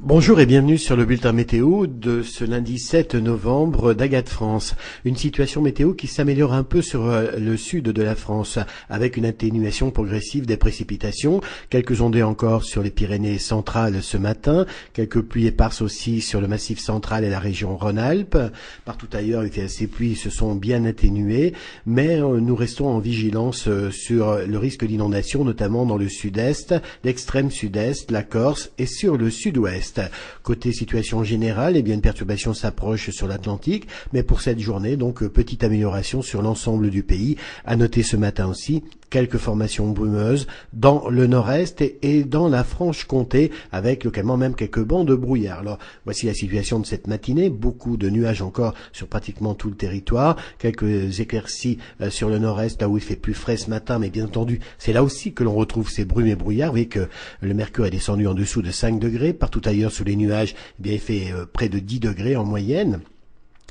Bonjour et bienvenue sur le bulletin météo de ce lundi 7 novembre d'Agathe France. Une situation météo qui s'améliore un peu sur le sud de la France avec une atténuation progressive des précipitations. Quelques ondées encore sur les Pyrénées centrales ce matin. Quelques pluies éparses aussi sur le massif central et la région Rhône-Alpes. Partout ailleurs, ces pluies se sont bien atténuées, mais nous restons en vigilance sur le risque d'inondation, notamment dans le sud-est, l'extrême sud-est, la Corse et sur le sud-ouest. Côté situation générale, une perturbation s'approche sur l'Atlantique, mais pour cette journée, donc petite amélioration sur l'ensemble du pays. À noter ce matin aussi quelques formations brumeuses dans le nord-est et dans la Franche-Comté, avec localement même quelques bancs de brouillard. Alors, voici la situation de cette matinée. Beaucoup de nuages encore sur pratiquement tout le territoire. Quelques éclaircies sur le nord-est, là où il fait plus frais ce matin, mais bien entendu, c'est là aussi que l'on retrouve ces brumes et brouillards. Vous voyez que le mercure est descendu en dessous de 5 degrés. Partout ailleurs, sous les nuages, il fait près de 10 degrés en moyenne.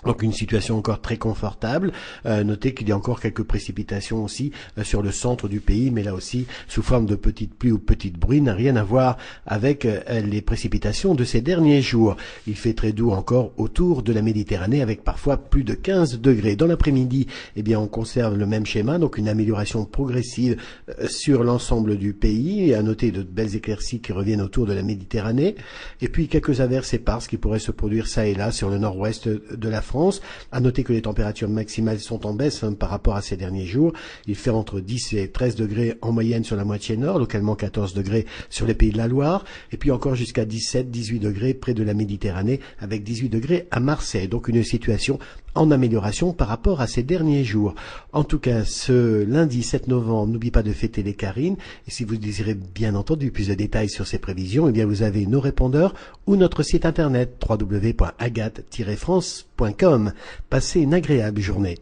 Donc une situation encore très confortable. Notez qu'il y a encore quelques précipitations aussi sur le centre du pays, mais là aussi sous forme de petites pluies ou petites bruines, n'a rien à voir avec les précipitations de ces derniers jours. Il fait très doux encore autour de la Méditerranée avec parfois plus de 15 degrés. Dans l'après-midi, on conserve le même schéma, donc une amélioration progressive sur l'ensemble du pays. Et à noter de belles éclaircies qui reviennent autour de la Méditerranée. Et puis quelques averses éparses qui pourraient se produire ça et là sur le nord-ouest de la France. À noter que les températures maximales sont en baisse par rapport à ces derniers jours. Il fait entre 10 et 13 degrés en moyenne sur la moitié nord, localement 14 degrés sur les pays de la Loire, et puis encore jusqu'à 17, 18 degrés près de la Méditerranée, avec 18 degrés à Marseille. Donc une situation en amélioration par rapport à ces derniers jours. En tout cas, ce lundi 7 novembre, n'oubliez pas de fêter les Carines. Et si vous désirez bien entendu plus de détails sur ces prévisions, vous avez nos répondeurs ou notre site internet www.agathe-france.com. Passez une agréable journée.